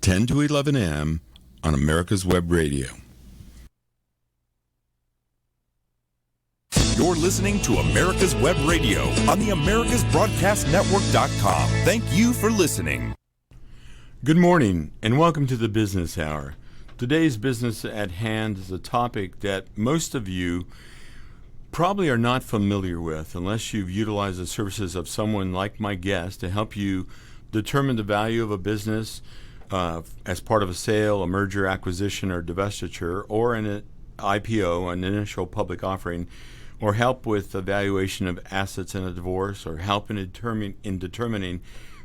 10 to 11 a.m. on America's Web Radio. You're listening to America's Web Radio on the AmericasBroadcastNetwork.com. Thank you for listening. Good morning and welcome to the Business Hour. Today's business at hand is a topic that most of you probably are not familiar with unless you've utilized the services of someone like my guest to help you determine the value of a business as part of a sale, a merger, acquisition, or divestiture, or an IPO, an initial public offering, or help with the valuation of assets in a divorce, or help in determining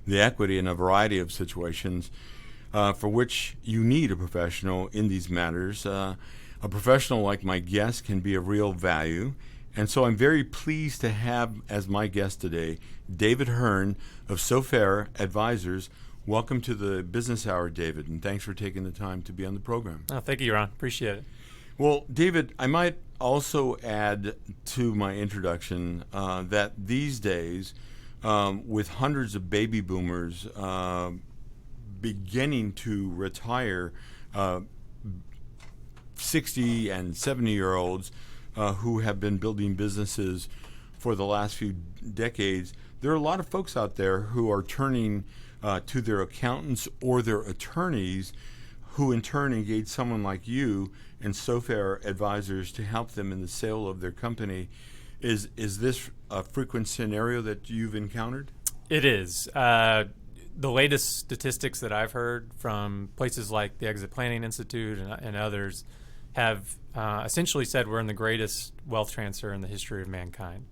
the equity in a variety of situations for which you need a professional in these matters. A professional like my guest can be of real value. And so I'm very pleased to have as my guest today, David Hern of Sofer Advisors. Welcome to the Business Hour, David, and thanks for taking the time to be on the program. Oh, thank you, Ron. Appreciate it. Well, David, I might also add to my introduction that these days, with hundreds of baby boomers beginning to retire, 60 and 70-year-olds who have been building businesses for the last few decades, there are a lot of folks out there who are turning to their accountants or their attorneys, who in turn engage someone like you and Sofer Advisors to help them in the sale of their company. Is this a frequent scenario that you've encountered? It is. The latest statistics that I've heard from places like the Exit Planning Institute and others have essentially said we're in the greatest wealth transfer in the history of mankind.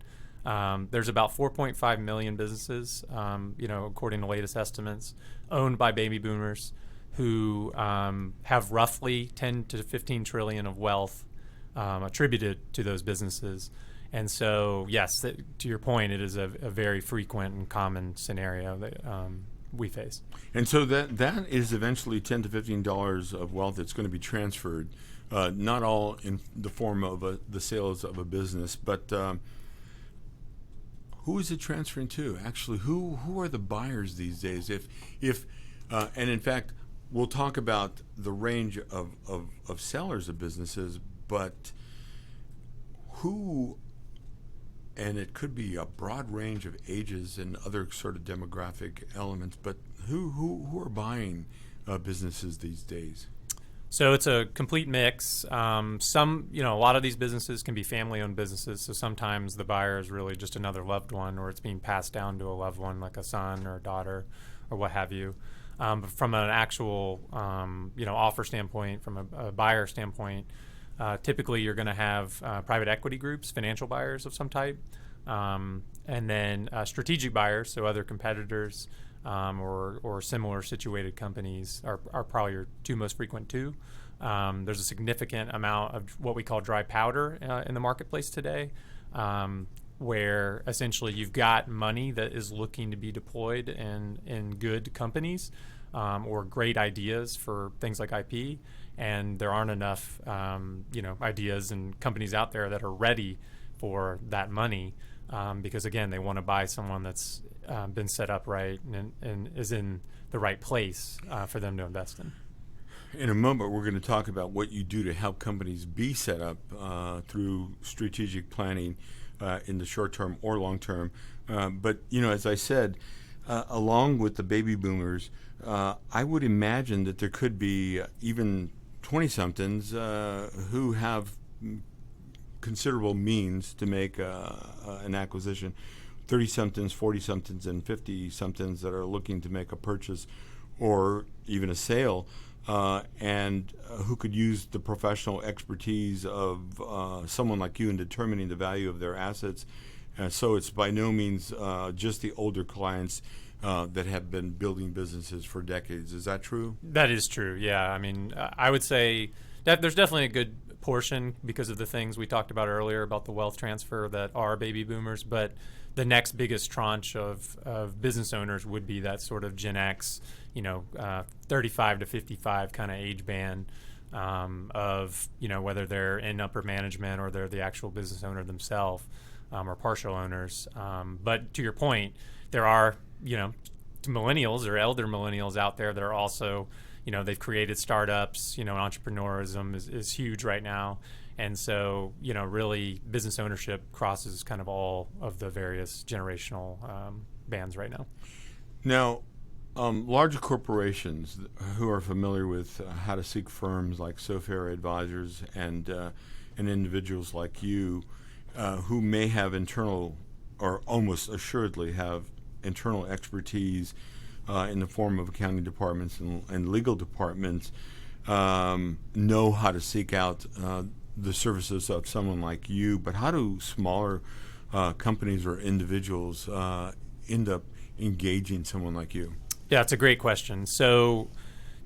There's about 4.5 million businesses, according to latest estimates, owned by baby boomers who have roughly 10 to 15 trillion of wealth attributed to those businesses. And so, yes, to your point, it is a very frequent and common scenario that we face. And so that is eventually $10 to $15 of wealth that's going to be transferred, not all in the form of the sales of a business, but who is it transferring to? Actually, who are the buyers these days? And in fact, we'll talk about the range of sellers of businesses, but who, and it could be a broad range of ages and other sort of demographic elements, but who are buying businesses these days? So it's a complete mix. A lot of these businesses can be family-owned businesses, so sometimes the buyer is really just another loved one, or it's being passed down to a loved one, like a son or a daughter or what have you. But from an actual, offer standpoint, from a buyer standpoint, typically you're going to have private equity groups, financial buyers of some type, and then strategic buyers, so other competitors or similar situated companies are probably your two most frequent too. There's a significant amount of what we call dry powder in the marketplace today, where essentially you've got money that is looking to be deployed in good companies or great ideas for things like IP, and there aren't enough ideas and companies out there that are ready for that money because, again, they want to buy someone that's been set up right and is in the right place for them to invest in. In a moment, we're going to talk about what you do to help companies be set up through strategic planning in the short term or long term. But, as I said, along with the baby boomers, I would imagine that there could be even 20-somethings who have considerable means to make an acquisition. 30-somethings, 40-somethings, and 50-somethings that are looking to make a purchase or even a sale, and who could use the professional expertise of someone like you in determining the value of their assets. So it's by no means just the older clients that have been building businesses for decades. Is that true? That is true, yeah. I mean, I would say that there's definitely a good portion because of the things we talked about earlier about the wealth transfer that are baby boomers, but the next biggest tranche of business owners would be that sort of Gen X, 35 to 55 kind of age band of, whether they're in upper management or they're the actual business owner themselves or partial owners. But to your point, there are, millennials or elder millennials out there that are also, they've created startups. Entrepreneurism is huge right now. And so, really business ownership crosses kind of all of the various generational bands right now. Now, larger corporations who are familiar with how to seek firms like Sofer Advisors and individuals like you who may have internal or almost assuredly have internal expertise in the form of accounting departments and legal departments know how to seek out the services of someone like you. But how do smaller companies or individuals end up engaging someone like you? Yeah, it's a great question. So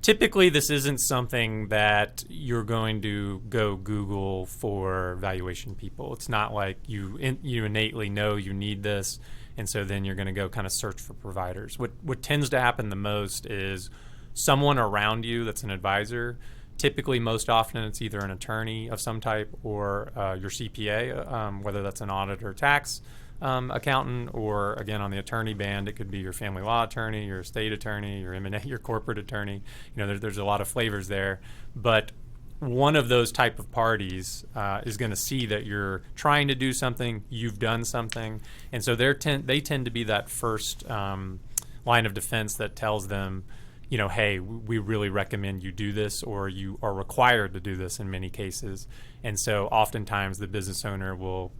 typically this isn't something that you're going to go Google for valuation people. It's not like you innately know you need this, and so then you're going to go kind of search for providers. What tends to happen the most is someone around you that's an advisor. Typically, most often, it's either an attorney of some type or your CPA, whether that's an audit or tax accountant, or again on the attorney band, it could be your family law attorney, your estate attorney, your M&A, your corporate attorney. There's a lot of flavors there, but one of those type of parties is going to see that you're trying to do something, you've done something, and so they tend to be that first line of defense that tells them, hey, we really recommend you do this, or you are required to do this in many cases. And so oftentimes the business owner will,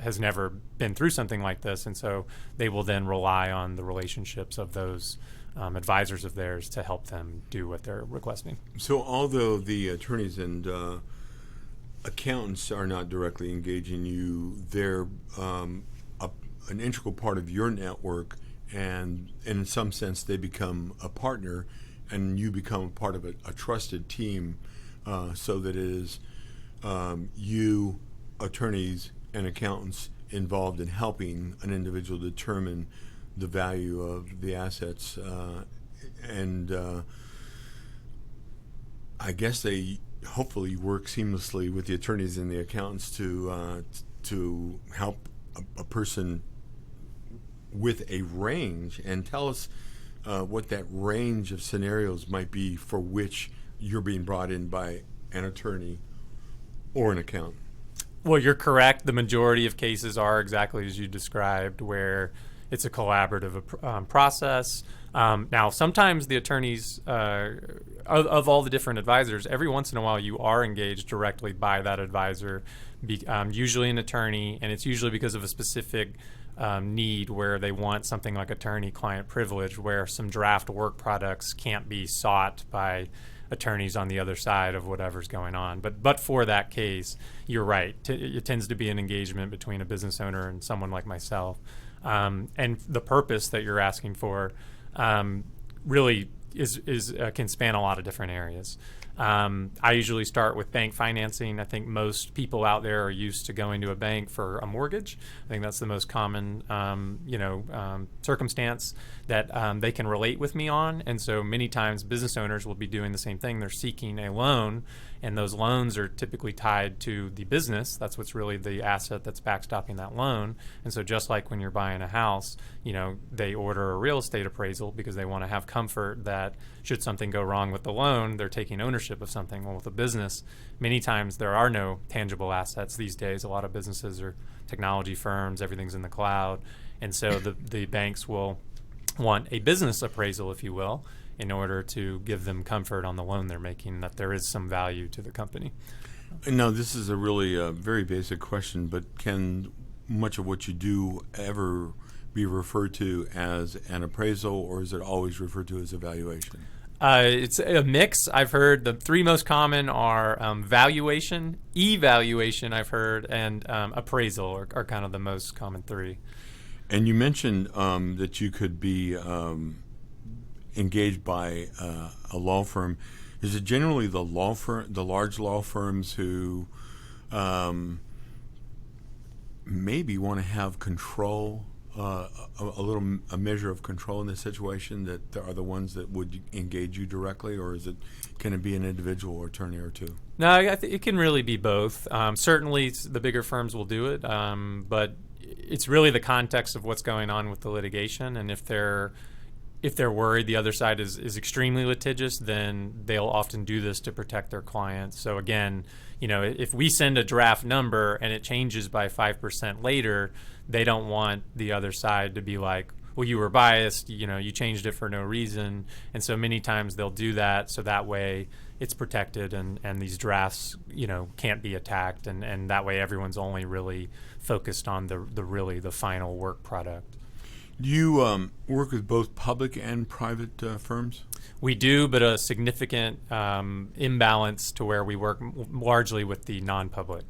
has never been through something like this, and so they will then rely on the relationships of those advisors of theirs to help them do what they're requesting. So although the attorneys and accountants are not directly engaging you, they're an integral part of your network, and in some sense they become a partner, and you become a part of a trusted team, so that it is you, attorneys and accountants, involved in helping an individual determine the value of the assets, and I guess they hopefully work seamlessly with the attorneys and the accountants to help a person with a range. And tell us what that range of scenarios might be for which you're being brought in by an attorney or an accountant. Well, you're correct. The majority of cases are exactly as you described, where it's a collaborative process. Now, sometimes the attorneys, of all the different advisors, every once in a while you are engaged directly by that advisor, usually an attorney, and it's usually because of a specific need where they want something like attorney-client privilege, where some draft work products can't be sought by attorneys on the other side of whatever's going on. But for that case, you're right. It tends to be an engagement between a business owner and someone like myself. And the purpose that you're asking for really can span a lot of different areas. I usually start with bank financing. I think most people out there are used to going to a bank for a mortgage. I think that's the most common, circumstance that they can relate with me on. And so many times business owners will be doing the same thing. They're seeking a loan, and those loans are typically tied to the business. That's what's really the asset that's backstopping that loan. And so just like when you're buying a house, they order a real estate appraisal because they want to have comfort that should something go wrong with the loan, they're taking ownership of something. Well, with a business, many times there are no tangible assets these days. A lot of businesses are technology firms, everything's in the cloud. And so the banks will want a business appraisal, if you will, in order to give them comfort on the loan they're making, that there is some value to the company. Now, this is a really very basic question, but can much of what you do ever be referred to as an appraisal, or is it always referred to as a valuation? It's a mix. I've heard the three most common are valuation, evaluation, I've heard, and appraisal are kind of the most common three. And you mentioned that you could be engaged by a law firm. Is it generally the large law firms who maybe want to have control, a measure of control in this situation, that are the ones that would engage you directly, or can it be an individual attorney or two? No, I think it can really be both. Certainly, the bigger firms will do it, but it's really the context of what's going on with the litigation, and if they're if they're worried the other side is extremely litigious, then they'll often do this to protect their clients. So again, if we send a draft number and it changes by 5% later, they don't want the other side to be like, well, you were biased, you changed it for no reason. And so many times they'll do that so that way it's protected and these drafts, can't be attacked. And that way everyone's only really focused on the final work product. Do you work with both public and private firms? We do, but a significant imbalance to where we work largely with the non-public.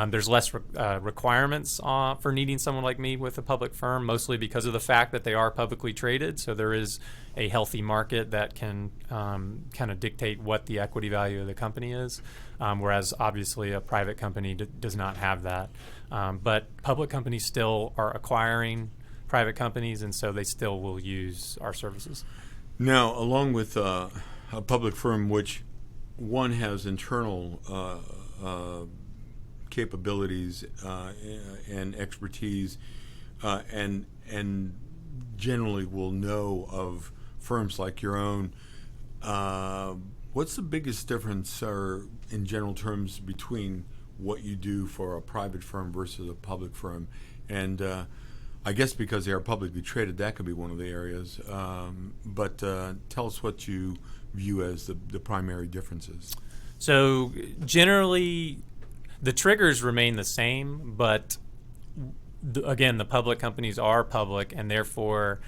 There's less requirements for needing someone like me with a public firm, mostly because of the fact that they are publicly traded. So there is a healthy market that can kind of dictate what the equity value of the company is, whereas obviously a private company does not have that. But public companies still are acquiring private companies, and so they still will use our services. Now, along with a public firm, which one has internal capabilities and expertise, and generally will know of firms like your own, what's the biggest difference, or in general terms, between what you do for a private firm versus a public firm? And I guess because they are publicly traded, that could be one of the areas. But tell us what you view as the primary differences. So generally, the triggers remain the same, but again, the public companies are public, and therefore,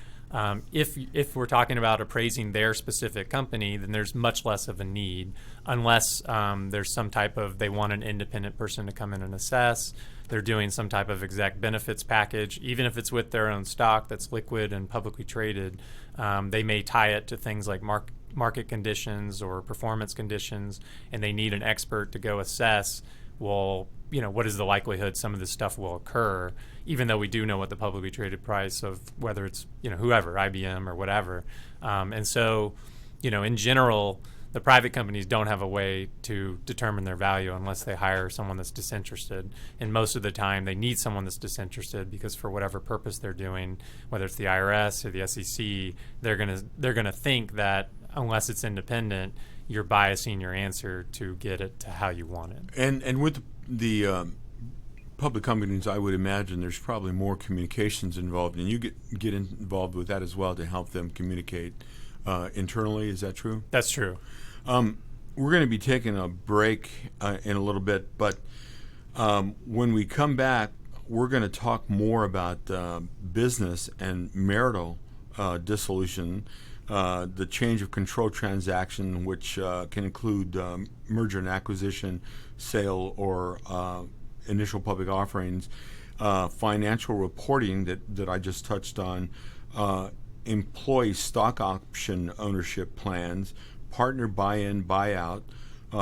if we're talking about appraising their specific company, then there's much less of a need, unless there's some type of, they want an independent person to come in and assess. They're doing some type of exec benefits package, even if it's with their own stock that's liquid and publicly traded. They may tie it to things like market conditions or performance conditions, and they need an expert to go assess, well, what is the likelihood some of this stuff will occur, even though we do know what the publicly traded price of whether it's, whoever, IBM or whatever. And so, in general, the private companies don't have a way to determine their value unless they hire someone that's disinterested. And most of the time, they need someone that's disinterested because for whatever purpose they're doing, whether it's the IRS or the SEC, they're gonna think that unless it's independent, you're biasing your answer to get it to how you want it. And with the public companies, I would imagine there's probably more communications involved, and you get involved with that as well to help them communicate internally. Is that true? That's true. We're going to be taking a break in a little bit, but when we come back, we're going to talk more about business and marital dissolution, the change of control transaction, which can include merger and acquisition, sale, or initial public offerings, financial reporting that I just touched on, employee stock option ownership plans, partner buy-in, buyout,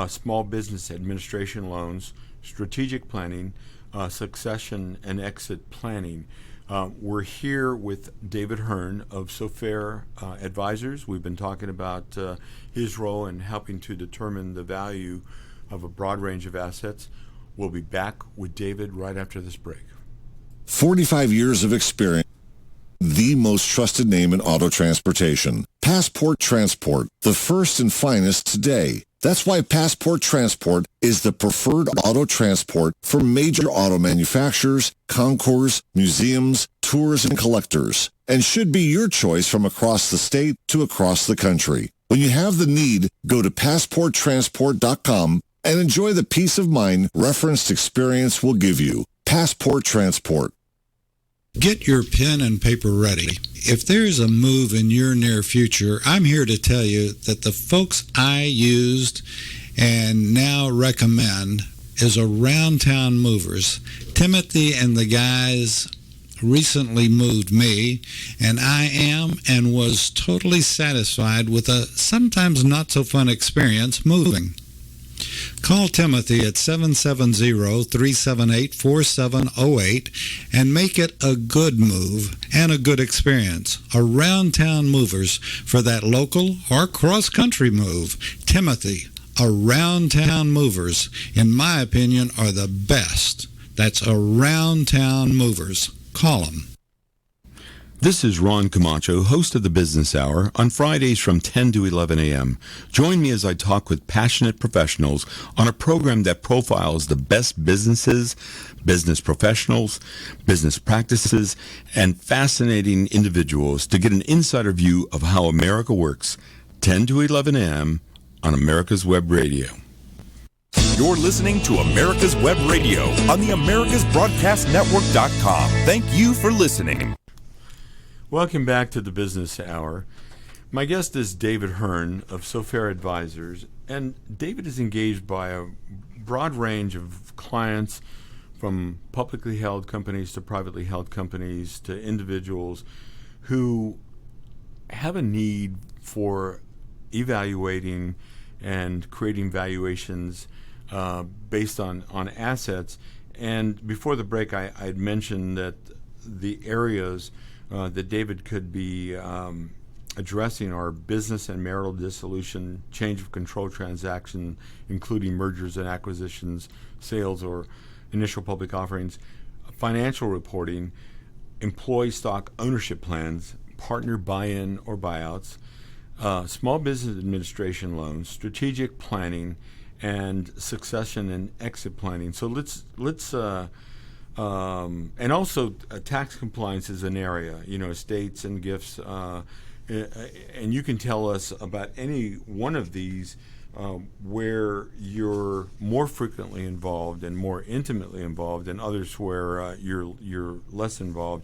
small business administration loans, strategic planning, succession and exit planning. We're here with David Hern of Sofer Advisors. We've been talking about his role in helping to determine the value of a broad range of assets. We'll be back with David right after this break. 45 years of experience. The most trusted name in auto transportation. Passport Transport, the first and finest today. That's why Passport Transport is the preferred auto transport for major auto manufacturers, concours, museums, tours, and collectors, and should be your choice from across the state to across the country. When you have the need, go to PassportTransport.com and enjoy the peace of mind referenced experience will give you. Passport Transport. Get your pen and paper ready. If there's a move in your near future, I'm here to tell you that the folks I used and now recommend is Around Town Movers. Timothy and the guys recently moved me, and I am and was totally satisfied with a sometimes not so fun experience moving. Call Timothy at 770-378-4708 and make it a good move and a good experience. Around Town Movers for that local or cross-country move. Timothy, Around Town Movers, in my opinion, are the best. That's Around Town Movers. Call them. This is Ron Comacho, host of the Business Hour, on Fridays from 10 to 11 a.m. Join me as I talk with passionate professionals on a program that profiles the best businesses, business professionals, business practices, and fascinating individuals to get an insider view of how America works. 10 to 11 a.m. on America's Web Radio. You're listening to America's Web Radio on the AmericasBroadcastNetwork.com. Thank you for listening. Welcome back to the Business Hour. My guest is David Hern of Sofer Advisors, and David is engaged by a broad range of clients, from publicly held companies to privately held companies to individuals who have a need for evaluating and creating valuations based on assets. And before the break, I had mentioned that the areas that David could be addressing are business and marital dissolution, change of control transaction, including mergers and acquisitions, sales or initial public offerings, financial reporting, employee stock ownership plans, partner buy-in or buyouts, small business administration loans, strategic planning, and succession and exit planning. So let's and also tax compliance is an area, estates and gifts, and you can tell us about any one of these where you're more frequently involved and more intimately involved, and others where you're less involved.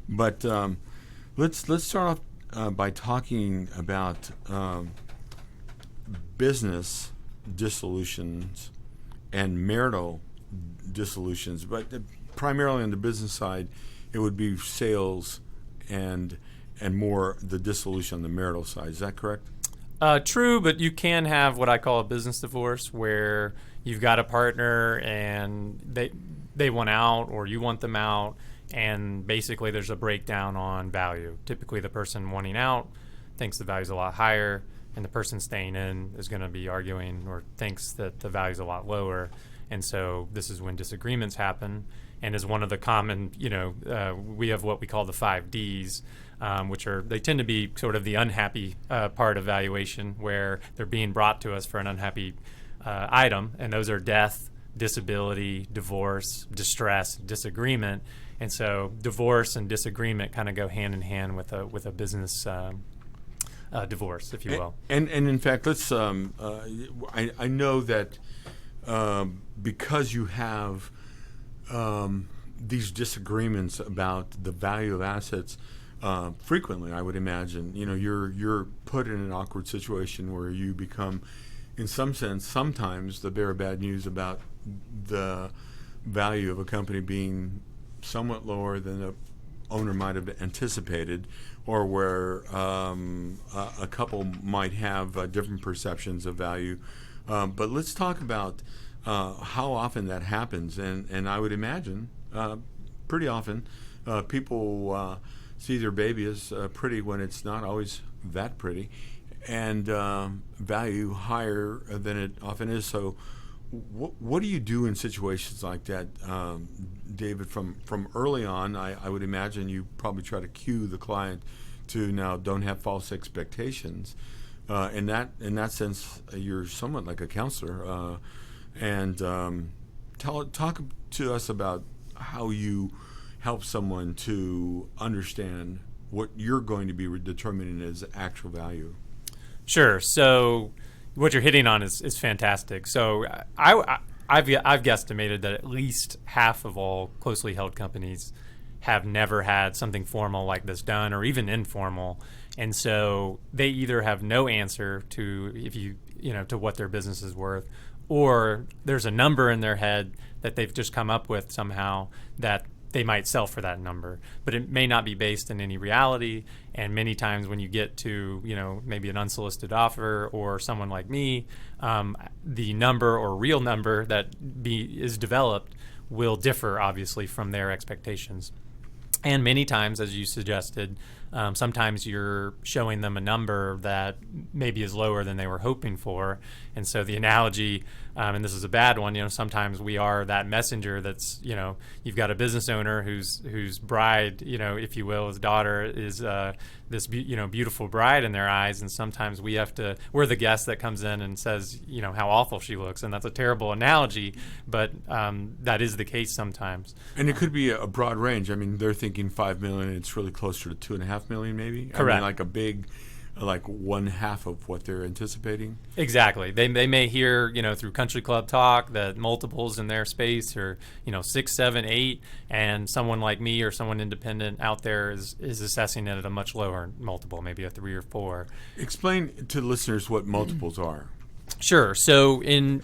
But let's start off by talking about business dissolutions and marital dissolutions, but primarily on the business side, it would be sales and more the dissolution on the marital side. Is that correct? True, but you can have what I call a business divorce, where you've got a partner and they want out or you want them out, and basically there's a breakdown on value. Typically the person wanting out thinks the value's a lot higher, and the person staying in is going to be arguing or thinks that the value's a lot lower. And so this is when disagreements happen. And as one of the common, we have what we call the 5 Ds, which they tend to be sort of the unhappy part of valuation, where they're being brought to us for an unhappy item. And those are death, disability, divorce, distress, disagreement. And so divorce and disagreement kind of go hand in hand with a business divorce, if you will. And in fact, let's. I know that because you have these disagreements about the value of assets, frequently, I would imagine, you're put in an awkward situation where you become, in some sense, sometimes the bearer of bad news about the value of a company being somewhat lower than the owner might have anticipated, or where a couple might have different perceptions of value. But let's talk about how often that happens, and I would imagine pretty often people see their baby as pretty when it's not always that pretty, and value higher than it often is. So what do you do in situations like that, David? From early on, I would imagine you probably try to cue the client to now don't have false expectations. In that sense, you're somewhat like a counselor. And talk to us about how you help someone to understand what you're going to be determining as actual value. Sure. So what you're hitting on is fantastic. So I've guesstimated that at least half of all closely held companies have never had something formal like this done, or even informal. And so they either have no answer to to what their business is worth, or there's a number in their head that they've just come up with somehow that they might sell for that number, but it may not be based in any reality. And many times when you get to, maybe an unsolicited offer or someone like me, the number or real number that is developed will differ, obviously, from their expectations. And many times, as you suggested, sometimes you're showing them a number that maybe is lower than they were hoping for. And so the analogy, and this is a bad one, sometimes we are that messenger that's, you've got a business owner whose bride, if you will, his daughter is this beautiful bride in their eyes, and sometimes we're the guest that comes in and says, how awful she looks, and that's a terrible analogy, but that is the case sometimes. And it could be a broad range. I mean, they're thinking 5 million, it's really closer to 2.5 million maybe? Correct. I mean, like a big, like 1/2 of what they're anticipating? Exactly. They may hear, through country club talk that multiples in their space are, 6, 7, 8, and someone like me or someone independent out there is assessing it at a much lower multiple, maybe a 3 or 4. Explain to listeners what multiples are. Sure. So in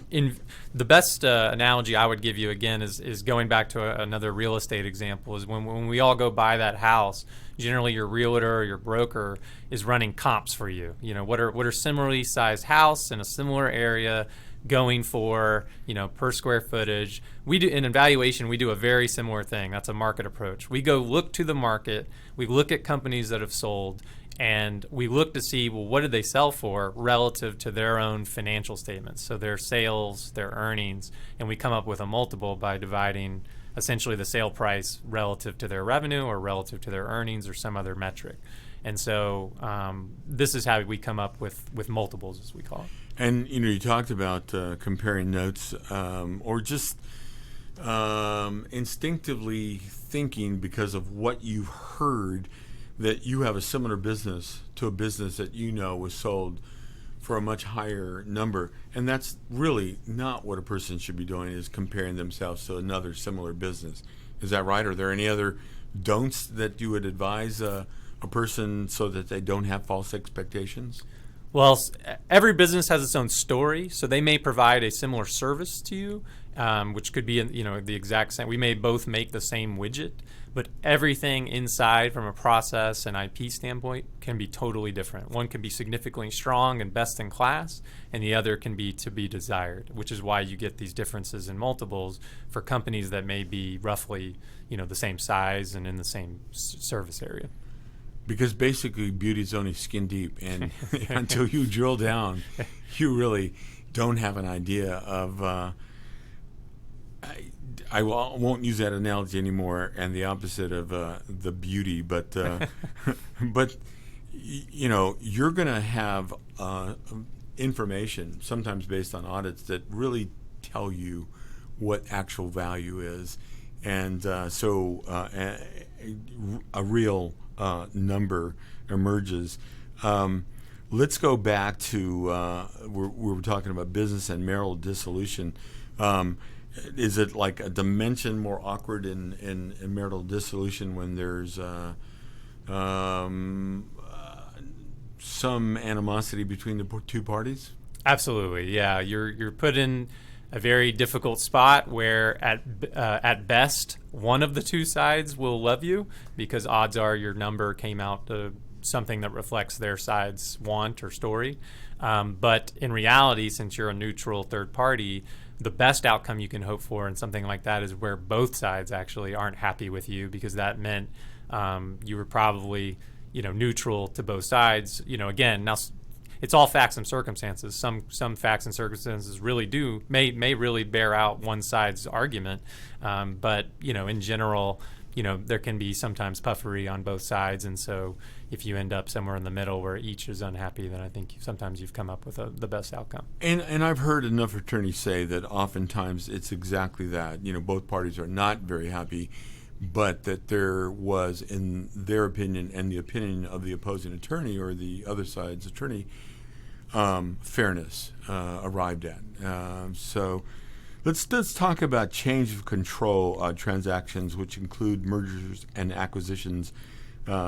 the best analogy I would give you again is going back to another real estate example, is when we all go buy that house, generally your realtor or your broker is running comps for you. What are similarly sized house in a similar area going for, per square footage. We do in valuation, we do a very similar thing. That's a market approach. We go look to the market, we look at companies that have sold, and we look to see, well, what did they sell for relative to their own financial statements, so their sales, their earnings, and we come up with a multiple by dividing essentially the sale price relative to their revenue or relative to their earnings or some other metric. And so this is how we come up with multiples, as we call it. And, you talked about comparing notes or just instinctively thinking because of what you've heard that you have a similar business to a business that was sold for a much higher number. And that's really not what a person should be doing, is comparing themselves to another similar business. Is that right? Are there any other don'ts that you would advise a person so that they don't have false expectations? Well, every business has its own story, so they may provide a similar service to you, which could be the exact same. We may both make the same widget, but everything inside from a process and IP standpoint can be totally different. One can be significantly strong and best in class, and the other can be to be desired, which is why you get these differences in multiples for companies that may be roughly the same size and in the same service area. Because basically beauty is only skin deep, and until you drill down, you really don't have an idea of I won't use that analogy anymore, and the opposite of the beauty, but but you're going to have information sometimes based on audits that really tell you what actual value is, and so a real number emerges. Let's go back to we were talking about business and marital dissolution. Is it like a dimension more awkward in marital dissolution when there's some animosity between the two parties? Absolutely, yeah. You're put in a very difficult spot where at best one of the two sides will love you, because odds are your number came out to something that reflects their side's want or story. But in reality, since you're a neutral third party, the best outcome you can hope for in something like that is where both sides actually aren't happy with you, because that meant you were probably neutral to both sides. Again, now it's all facts and circumstances. Some facts and circumstances really may really bear out one side's argument, but in general, there can be sometimes puffery on both sides, and so if you end up somewhere in the middle where each is unhappy, then I think sometimes you've come up with the best outcome. And I've heard enough attorneys say that oftentimes it's exactly that. Both parties are not very happy, but that there was, in their opinion and the opinion of the opposing attorney or the other side's attorney, fairness arrived at. So let's talk about change of control transactions, which include mergers and acquisitions,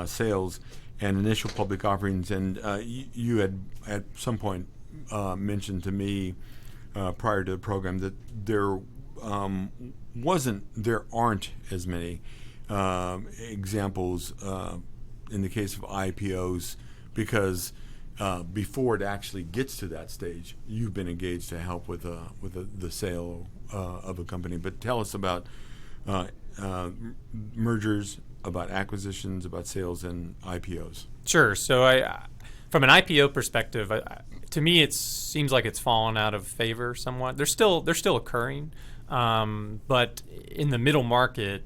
sales, and initial public offerings. And you had at some point mentioned to me prior to the program that there aren't as many examples in the case of IPOs, because before it actually gets to that stage, you've been engaged to help with the sale of a company. But tell us about mergers about acquisitions, about sales, and IPOs? Sure. So from an IPO perspective, to me, it seems like it's fallen out of favor somewhat. They're still occurring, but in the middle market,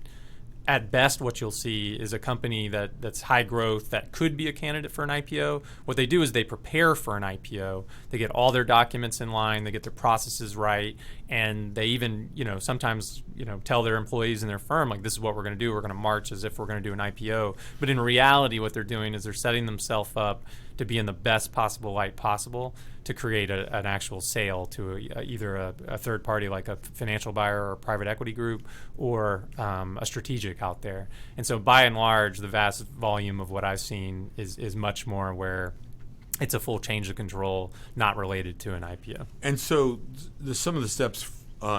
at best, what you'll see is a company that's high growth that could be a candidate for an IPO. What they do is they prepare for an IPO. They get all their documents in line. They get their processes right, and they even, sometimes, tell their employees in their firm, like, this is what we're going to do. We're going to march as if we're going to do an IPO. But in reality, what they're doing is they're setting themselves up to be in the best possible light possible to create an actual sale to either a third party like a financial buyer or a private equity group or a strategic out there. And so by and large, the vast volume of what I've seen is much more where it's a full change of control, not related to an IPO. And so some of the steps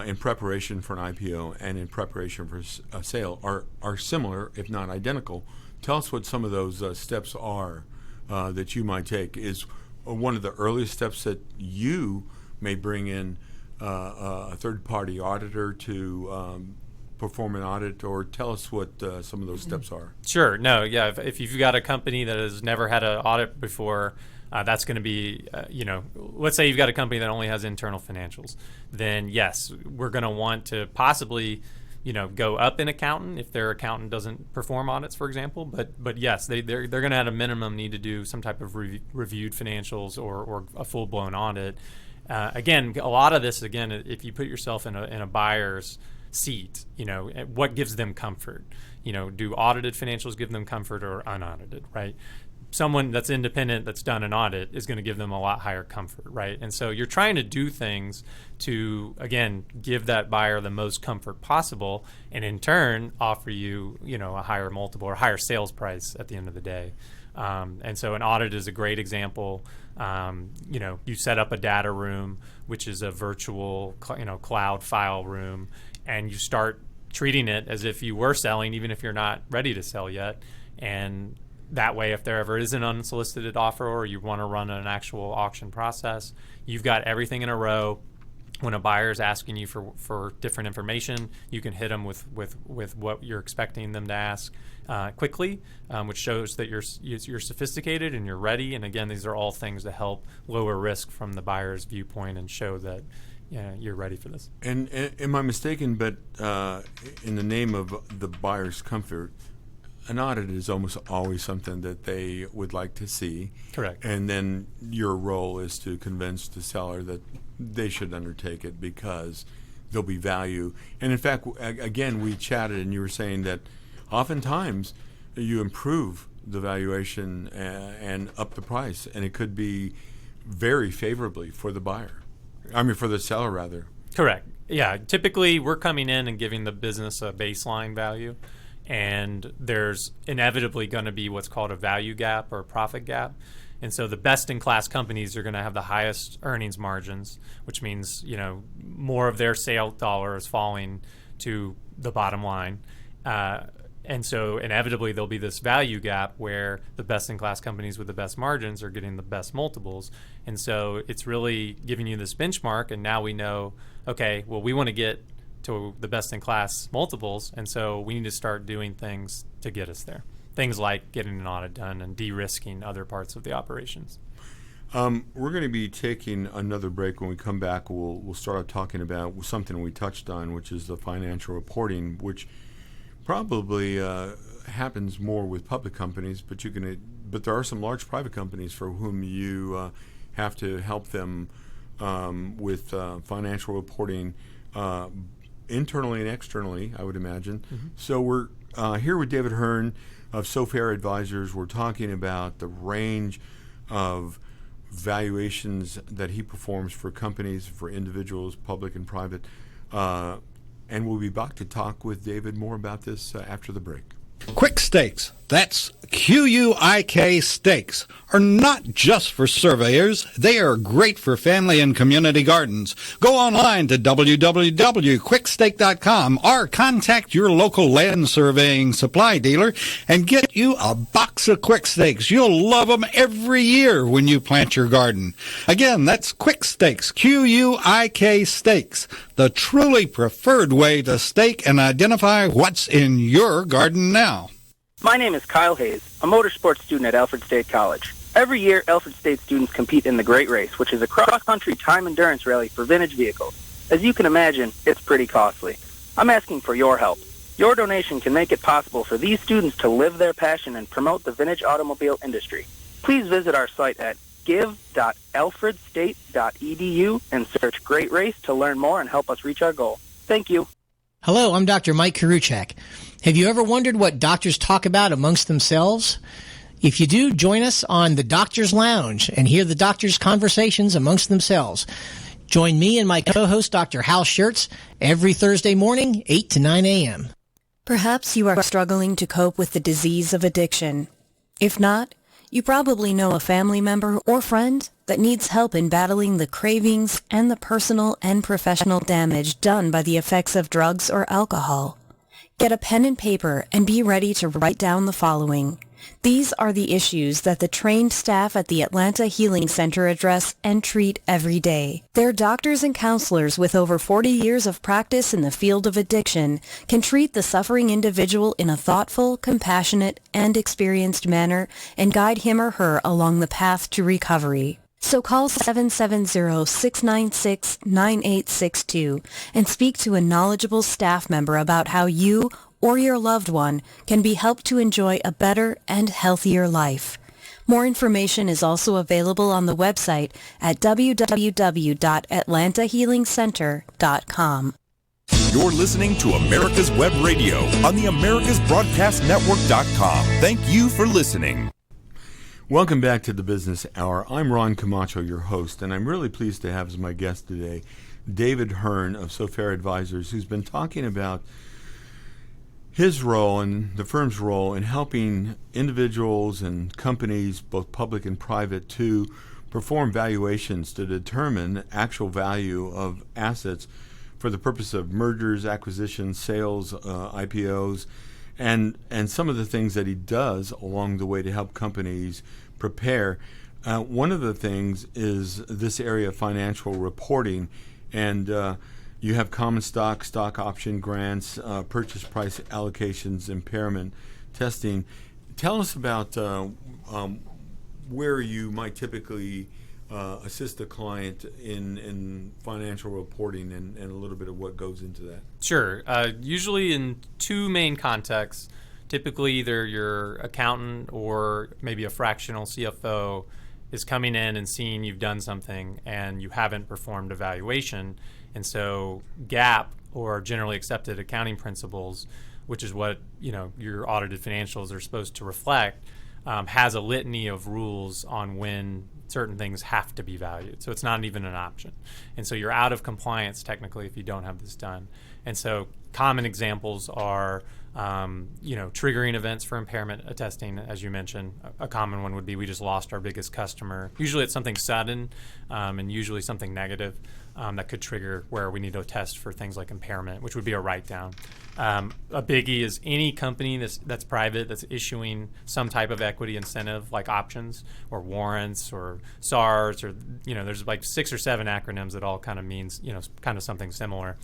in preparation for an IPO and in preparation for a sale are similar, if not identical. Tell us what some of those steps are that you might take. Is one of the earliest steps that you may bring in a third-party auditor to perform an audit, or tell us what some of those steps are. Sure. No, yeah. If you've got a company that has never had an audit before, that's going to be, let's say you've got a company that only has internal financials, then yes, we're going to want to possibly go up in accountant if their accountant doesn't perform audits, for example. But yes, they're going to at a minimum need to do some type of reviewed financials or a full blown audit. Again, a lot of this, if you put yourself in a buyer's seat, what gives them comfort? Do audited financials give them comfort or unaudited, right? Someone that's independent that's done an audit is going to give them a lot higher comfort, right? And so you're trying to do things to, again, give that buyer the most comfort possible, and in turn offer you, a higher multiple or higher sales price at the end of the day. And so an audit is a great example. You set up a data room, which is a virtual, cloud file room, and you start treating it as if you were selling, even if you're not ready to sell yet. And that way, if there ever is an unsolicited offer or you want to run an actual auction process, you've got everything in a row. When a buyer is asking you for different information, you can hit them with what you're expecting them to ask quickly, which shows that you're sophisticated and you're ready. And again, these are all things to help lower risk from the buyer's viewpoint and show that you're ready for this. And am I mistaken, but in the name of the buyer's comfort, an audit is almost always something that they would like to see. Correct. And then your role is to convince the seller that they should undertake it because there'll be value. And in fact, again, we chatted and you were saying that oftentimes you improve the valuation and up the price, and it could be very favorably for the buyer. For the seller, rather. Correct. Yeah. Typically, we're coming in and giving the business a baseline value. And there's inevitably going to be what's called a value gap or a profit gap. And so the best-in-class companies are going to have the highest earnings margins, which means, more of their sale dollar is falling to the bottom line. And so inevitably there'll be this value gap where the best-in-class companies with the best margins are getting the best multiples. And so it's really giving you this benchmark, and now we know, okay, well, we want to get to the best-in-class multiples, and so we need to start doing things to get us there. Things like getting an audit done and de-risking other parts of the operations. We're going to be taking another break. When we come back, we'll start talking about something we touched on, which is the financial reporting, which probably happens more with public companies, but there are some large private companies for whom you have to help them with financial reporting internally and externally, I would imagine. Mm-hmm. So we're here with David Hern of Sofer Advisors. We're talking about the range of valuations that he performs for companies, for individuals, public and private. And we'll be back to talk with David more about this after the break. Quick Stakes, that's Q-U-I-K Stakes, are not just for surveyors. They are great for family and community gardens. Go online to www.quickstake.com or contact your local land surveying supply dealer and get you a box of Quick Stakes. You'll love them every year when you plant your garden. Again, that's Quick Stakes, Q-U-I-K Stakes, the truly preferred way to stake and identify what's in your garden now. My name is Kyle Hayes, a motorsports student at Alfred State College. Every year, Alfred State students compete in the Great Race, which is a cross-country time endurance rally for vintage vehicles. As you can imagine, it's pretty costly. I'm asking for your help. Your donation can make it possible for these students to live their passion and promote the vintage automobile industry. Please visit our site at give.alfredstate.edu and search Great Race to learn more and help us reach our goal. Thank you. Hello, I'm Dr. Mike Karuchak. Have you ever wondered what doctors talk about amongst themselves? If you do, join us on the Doctor's Lounge and hear the doctors' conversations amongst themselves. Join me and my co-host, Dr. Hal Schertz, every Thursday morning, 8 to 9 a.m. Perhaps you are struggling to cope with the disease of addiction. If not, you probably know a family member or friend that needs help in battling the cravings and the personal and professional damage done by the effects of drugs or alcohol. Get a pen and paper and be ready to write down the following. These are the issues that the trained staff at the Atlanta Healing Center address and treat every day. Their doctors and counselors with over 40 years of practice in the field of addiction can treat the suffering individual in a thoughtful, compassionate, and experienced manner and guide him or her along the path to recovery. So call 770-696-9862 and speak to a knowledgeable staff member about how you or your loved one can be helped to enjoy a better and healthier life. More information is also available on the website at www.atlantahealingcenter.com. You're listening to America's Web Radio on the AmericasBroadcastNetwork.com. Thank you for listening. Welcome back to the Business Hour. I'm Ron Comacho, your host, and I'm really pleased to have as my guest today David Hern of Sofer Advisors, who's been talking about his role and the firm's role in helping individuals and companies, both public and private, to perform valuations to determine actual value of assets for the purpose of mergers, acquisitions, sales, IPOs, and some of the things that he does along the way to help companies prepare. One of the things is this area of financial reporting, and you have common stock, stock option grants, purchase price allocations, impairment testing. Tell us about where you might typically assist a client in financial reporting and a little bit of what goes into that. Sure. Usually in two main contexts. Typically either your accountant or maybe a fractional CFO is coming in and seeing you've done something and you haven't performed a valuation. And so GAAP, or generally accepted accounting principles, which is what your audited financials are supposed to reflect, has a litany of rules on when certain things have to be valued. So it's not even an option. And so you're out of compliance technically if you don't have this done. And so common examples are triggering events for impairment testing, as you mentioned. A common one would be we just lost our biggest customer. Usually it's something sudden and usually something negative that could trigger where we need to test for things like impairment, which would be a write-down. A biggie is any company that's private that's issuing some type of equity incentive like options or warrants or SARs or, there's like 6 or 7 acronyms that all kind of means, kind of something similar.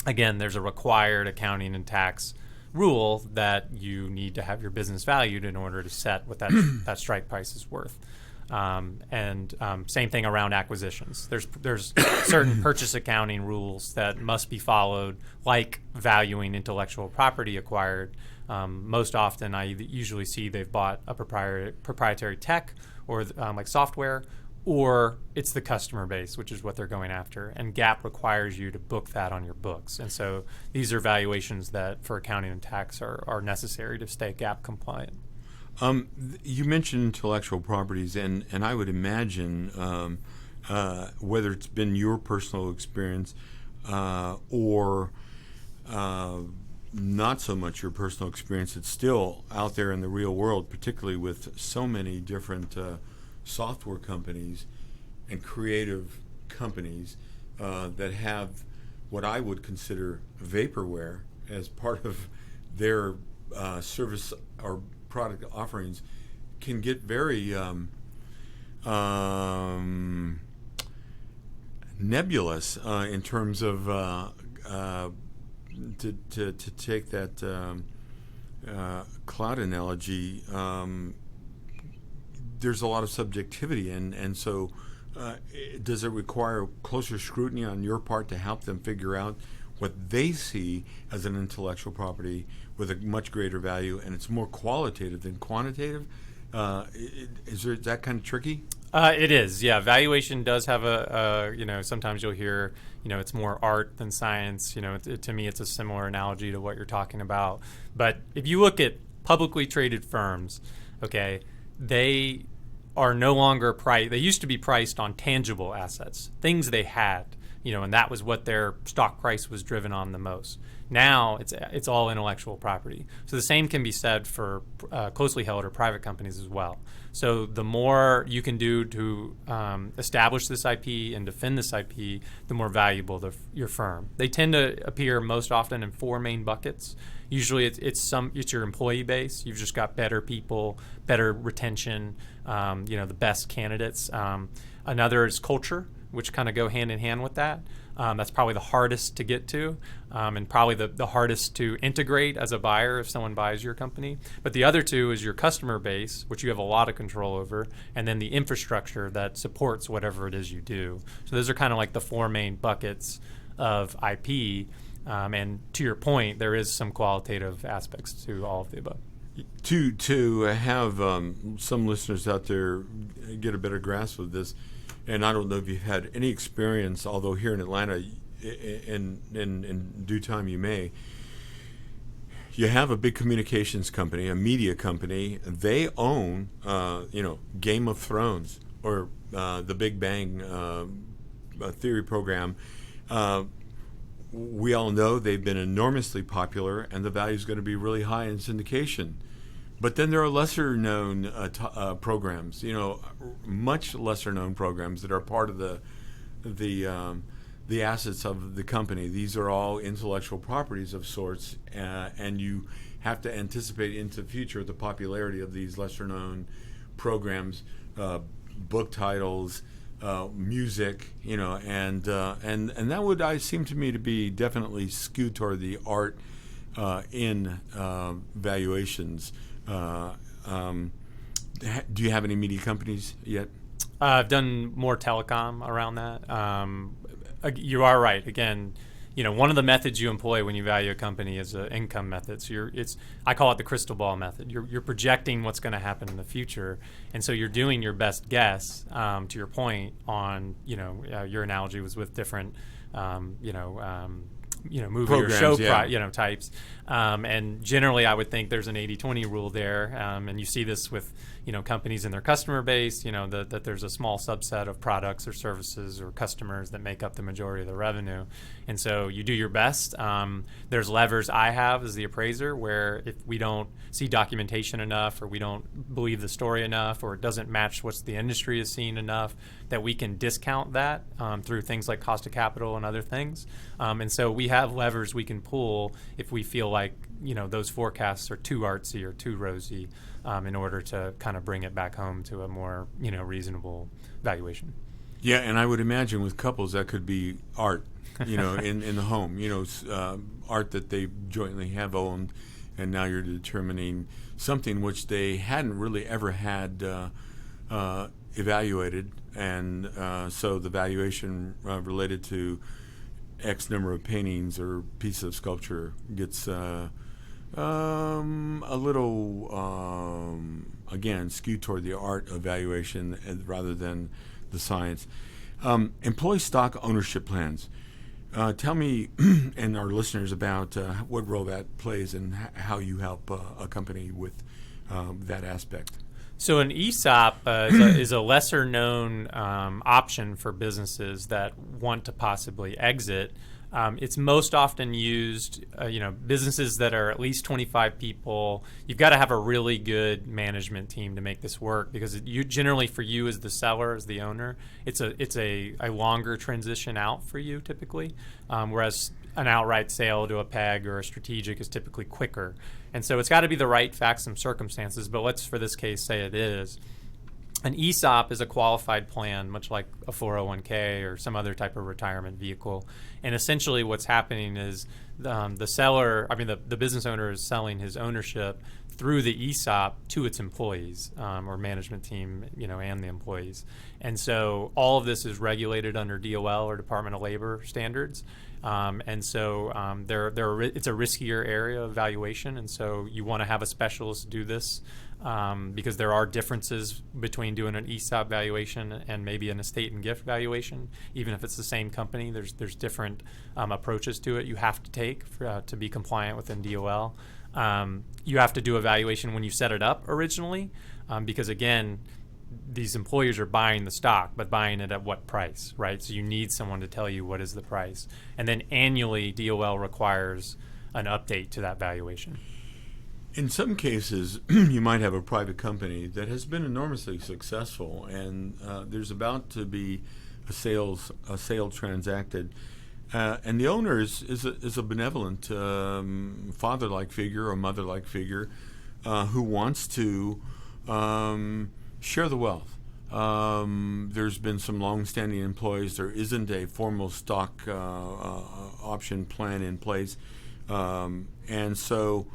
Again, there's a required accounting and tax rule that you need to have your business valued in order to set what that strike price is worth. Same thing around acquisitions. There's certain purchase accounting rules that must be followed, like valuing intellectual property acquired. Most often, I usually see they've bought a proprietary tech or like software, or it's the customer base, which is what they're going after. And GAAP requires you to book that on your books. And so these are valuations that for accounting and tax are necessary to stay GAAP compliant. You mentioned intellectual properties, and I would imagine whether it's been your personal experience or not so much your personal experience, it's still out there in the real world, particularly with so many different software companies and creative companies that have what I would consider vaporware as part of their service or product offerings, can get very nebulous in terms of to take that cloud analogy, there's a lot of subjectivity, and so does it require closer scrutiny on your part to help them figure out what they see as an intellectual property with a much greater value, and it's more qualitative than quantitative? Is that kind of tricky? It is, yeah. Valuation does have sometimes you'll hear, it's more art than science. To me, it's a similar analogy to what you're talking about. But if you look at publicly traded firms, okay, they are no longer priced. They used to be priced on tangible assets, things they had, and that was what their stock price was driven on the most. Now it's all intellectual property. So the same can be said for closely held or private companies as well. So the more you can do to establish this IP and defend this IP, the more valuable your firm. They tend to appear most often in four main buckets. Usually it's your employee base. You've just got better people, better retention, the best candidates. Another is culture, which kind of go hand in hand with that. That's probably the hardest to get to, and probably the hardest to integrate as a buyer if someone buys your company. But the other two is your customer base, which you have a lot of control over, and then the infrastructure that supports whatever it is you do. So those are kind of like the four main buckets of IP. And to your point, there is some qualitative aspects to all of the above. To have some listeners out there get a better grasp of this, and I don't know if you've had any experience, although here in Atlanta, in due time you may. You have a big communications company, a media company. They own, Game of Thrones or the Big Bang Theory program. We all know they've been enormously popular, and the value is going to be really high in syndication. But then there are lesser-known programs, much lesser-known programs that are part of the assets of the company. These are all intellectual properties of sorts, and you have to anticipate into the future the popularity of these lesser-known programs, book titles, music, and that would seem to me to be definitely skewed toward the art in valuations. Do you have any media companies yet? I've done more telecom around that. You are right. Again, one of the methods you employ when you value a company is an income method. So I call it the crystal ball method. You're projecting what's going to happen in the future, and so you're doing your best guess. To your point on, your analogy was with different, movie programs, or show types. And generally, I would think there's an 80-20 rule there. And you see this with, companies in their customer base, that there's a small subset of products or services or customers that make up the majority of the revenue. And so you do your best. There's levers I have as the appraiser where if we don't see documentation enough or we don't believe the story enough or it doesn't match what the industry is seeing enough, that we can discount that through things like cost of capital and other things. And so we have levers we can pull if we feel like those forecasts are too artsy or too rosy in order to kind of bring it back home to a more reasonable valuation. Yeah, and I would imagine with couples that could be art, in the home, art that they jointly have owned, and now you're determining something which they hadn't really ever had evaluated, and so the valuation related to X number of paintings or pieces of sculpture gets a little, again, skewed toward the art of valuation rather than the science. Employee stock ownership plans. Tell me and our listeners about what role that plays and how you help a company with that aspect. So an ESOP is a lesser known option for businesses that want to possibly exit. It's most often used, businesses that are at least 25 people. You've got to have a really good management team to make this work because generally for you as the seller, as the owner, it's a longer transition out for you typically, whereas an outright sale to a PEG or a strategic is typically quicker. And so it's got to be the right facts and circumstances, but let's for this case say it is. An ESOP is a qualified plan, much like a 401k or some other type of retirement vehicle. And essentially what's happening is the business owner is selling his ownership through the ESOP to its employees or management team, and the employees. And so all of this is regulated under DOL or Department of Labor standards. It's a riskier area of valuation, and so you want to have a specialist do this because there are differences between doing an ESOP valuation and maybe an estate and gift valuation. Even if it's the same company, there's different approaches to it you have to take to be compliant within DOL. You have to do a valuation when you set it up originally because, again, these employers are buying the stock, but buying it at what price, right? So you need someone to tell you what is the price. And then annually, DOL requires an update to that valuation. In some cases, you might have a private company that has been enormously successful, and there's about to be a sale transacted, and the owner is a benevolent father-like figure or mother-like figure who wants to share the wealth. There's been some long-standing employees. There isn't a formal stock option plan in place, and so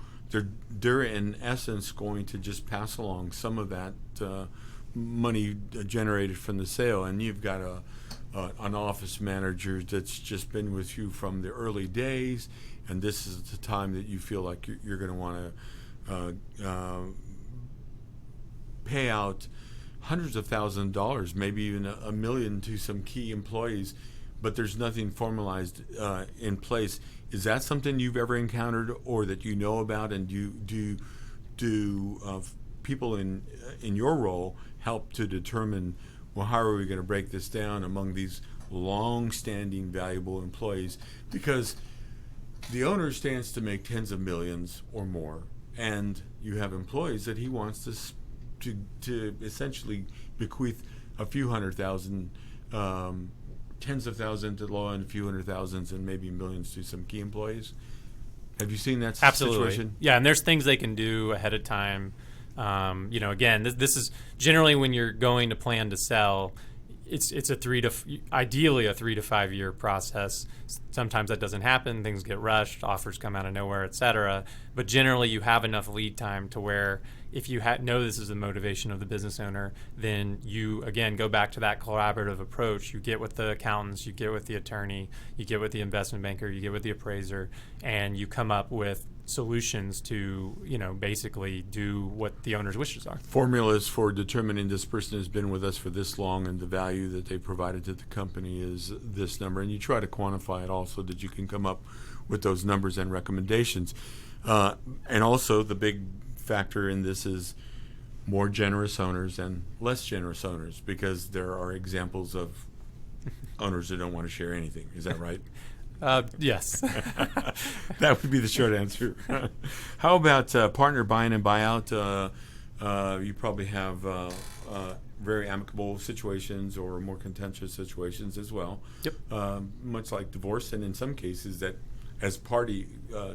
they're in essence going to just pass along some of that money generated from the sale. And you've got an office manager that's just been with you from the early days, and this is the time that you feel like you're going to want to pay out hundreds of thousands of dollars, maybe even $1 million to some key employees, but there's nothing formalized in place. Is that something you've ever encountered or that you know about? And do people in your role help to determine, well, how are we going to break this down among these long-standing valuable employees? Because the owner stands to make tens of millions or more, and you have employees that he wants to essentially bequeath a few $100,000, tens of thousands to low end, a few $100,000s, and maybe millions to some key employees. Have you seen that Absolutely. situation? Yeah, and there's things they can do ahead of time. Again, this is generally when you're going to plan to sell. It's ideally a 3 to 5 year process. Sometimes that doesn't happen. Things get rushed. Offers come out of nowhere, et cetera. But generally, you have enough lead time to where if you know this is the motivation of the business owner, then you, again, go back to that collaborative approach. You get with the accountants, you get with the attorney, you get with the investment banker, you get with the appraiser, and you come up with solutions to, basically do what the owner's wishes are. Formulas for determining this person has been with us for this long and the value that they provided to the company is this number. And you try to quantify it all so that you can come up with those numbers and recommendations. And also the big factor in this is more generous owners and less generous owners, because there are examples of owners that don't want to share anything. Is that right? Yes. That would be the short answer. How about partner buy-in and buyout? You probably have very amicable situations or more contentious situations as well. Yep. Much like divorce, and in some cases that as party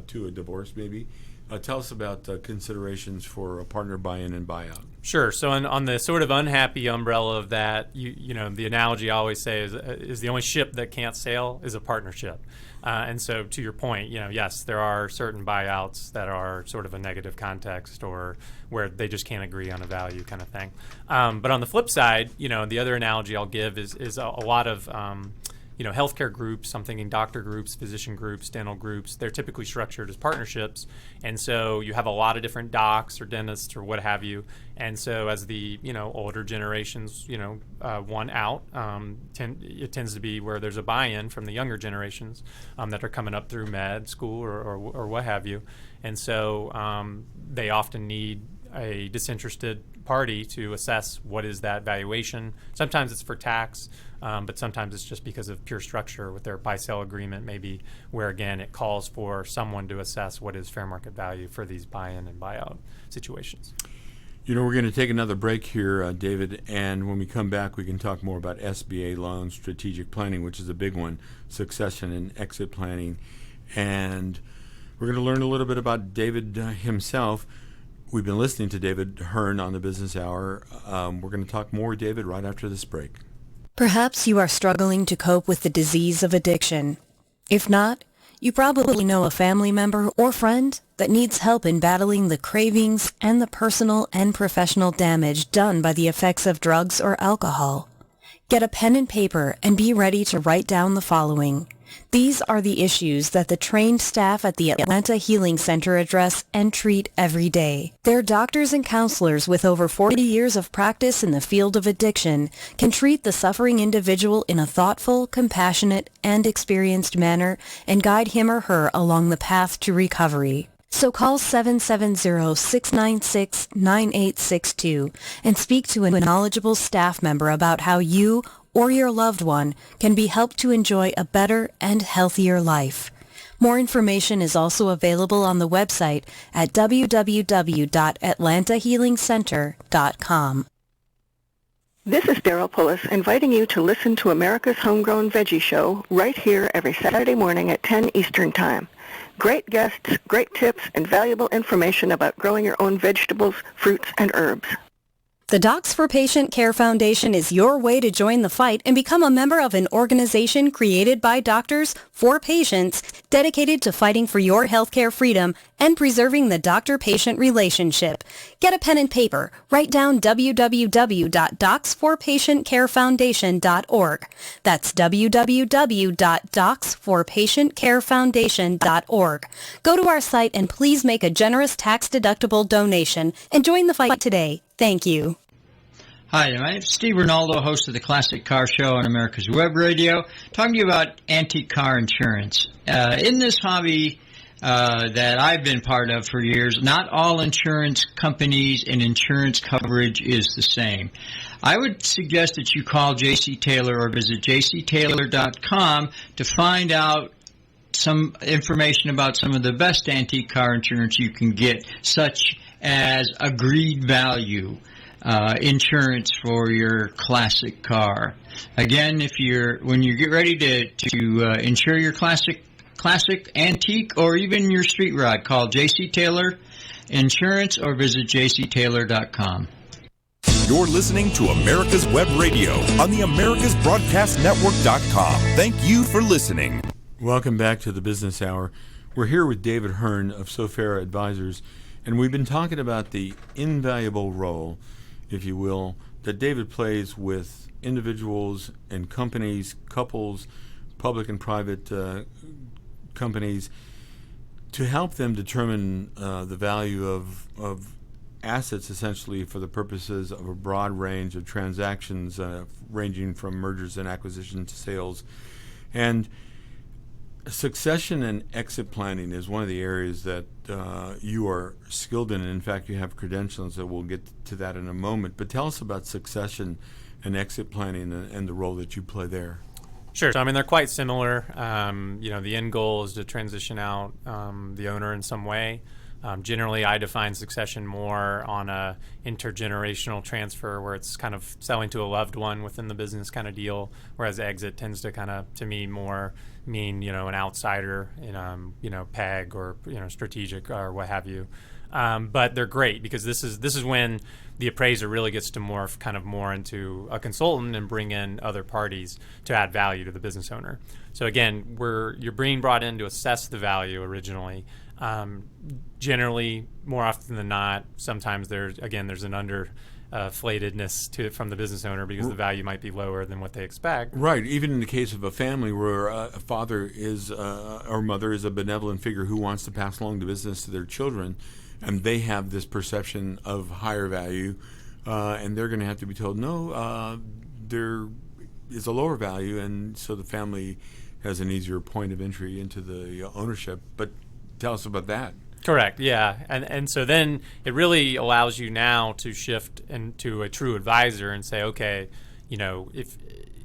to a divorce maybe. Tell us about considerations for a partner buy-in and buyout. Sure. So on the sort of unhappy umbrella of that, the analogy I always say is the only ship that can't sail is a partnership. And so to your point, yes, there are certain buyouts that are sort of a negative context or where they just can't agree on a value kind of thing. But on the flip side, the other analogy I'll give is a lot of healthcare groups. I'm thinking doctor groups, physician groups, dental groups. They're typically structured as partnerships, and so you have a lot of different docs or dentists or what have you. And so as the older generations want out, it tends to be where there's a buy-in from the younger generations that are coming up through med school or what have you. And so they often need a disinterested party to assess what is that valuation. Sometimes it's for tax, but sometimes it's just because of pure structure with their buy-sell agreement, maybe where, again, it calls for someone to assess what is fair market value for these buy-in and buyout situations. We're going to take another break here, David, and when we come back, we can talk more about SBA loans, strategic planning, which is a big one, succession and exit planning, and we're going to learn a little bit about David himself. We've been listening to David Hern on the Business Hour. We're going to talk more, David, right after this break. Perhaps you are struggling to cope with the disease of addiction. If not, you probably know a family member or friend that needs help in battling the cravings and the personal and professional damage done by the effects of drugs or alcohol. Get a pen and paper and be ready to write down the following. These are the issues that the trained staff at the Atlanta Healing Center address and treat every day. Their doctors and counselors with over 40 years of practice in the field of addiction can treat the suffering individual in a thoughtful, compassionate, and experienced manner and guide him or her along the path to recovery. So call 770-696-9862 and speak to a knowledgeable staff member about how you or your loved one can be helped to enjoy a better and healthier life. More information is also available on the website at www.atlantahealingcenter.com. This is Daryl Pullis inviting you to listen to America's Homegrown Veggie Show right here every Saturday morning at 10 Eastern Time. Great guests, great tips, and valuable information about growing your own vegetables, fruits, and herbs. The Docs for Patient Care Foundation is your way to join the fight and become a member of an organization created by doctors for patients dedicated to fighting for your healthcare freedom and preserving the doctor-patient relationship. Get a pen and paper. Write down www.docsforpatientcarefoundation.org. That's www.docsforpatientcarefoundation.org. Go to our site and please make a generous tax-deductible donation and join the fight today. Thank you. Hi, my name is Steve Ronaldo, host of the Classic Car Show on America's Web Radio, talking to you about antique car insurance. In this hobby that I've been part of for years, not all insurance companies and insurance coverage is the same. I would suggest that you call J.C. Taylor or visit jctaylor.com to find out some information about some of the best antique car insurance you can get, such as agreed value insurance for your classic car. Again, when you get ready to insure your classic, antique, or even your street rod, call J.C. Taylor Insurance or visit jctaylor.com. You're listening to America's Web Radio on the AmericasBroadcastNetwork.com. Thank you for listening. Welcome back to the Business Hour. We're here with David Hern of Sofer Advisors, and we've been talking about the invaluable role, if you will, that David plays with individuals and companies, couples, public and private companies, to help them determine the value of assets, essentially for the purposes of a broad range of transactions, ranging from mergers and acquisitions to sales. And succession and exit planning is one of the areas that you are skilled in. And in fact, you have credentials that we'll get to that in a moment. But tell us about succession and exit planning and the role that you play there. Sure. So, I mean, they're quite similar. The end goal is to transition out the owner in some way. Generally, I define succession more on a intergenerational transfer, where it's kind of selling to a loved one within the business kind of deal, whereas exit tends to kind of, to me, more mean, an outsider in, PEG or, strategic or what have you. But they're great because this is when the appraiser really gets to morph kind of more into a consultant and bring in other parties to add value to the business owner. So again, you're being brought in to assess the value originally. Generally, more often than not, sometimes there's an underflatedness from the business owner because the value might be lower than what they expect. Right. Even in the case of a family where a father is or mother is a benevolent figure who wants to pass along the business to their children, and they have this perception of higher value, and they're going to have to be told, no, there is a lower value, and so the family has an easier point of entry into the ownership. But tell us about that. Correct, yeah. And so then it really allows you now to shift into a true advisor and say, okay, if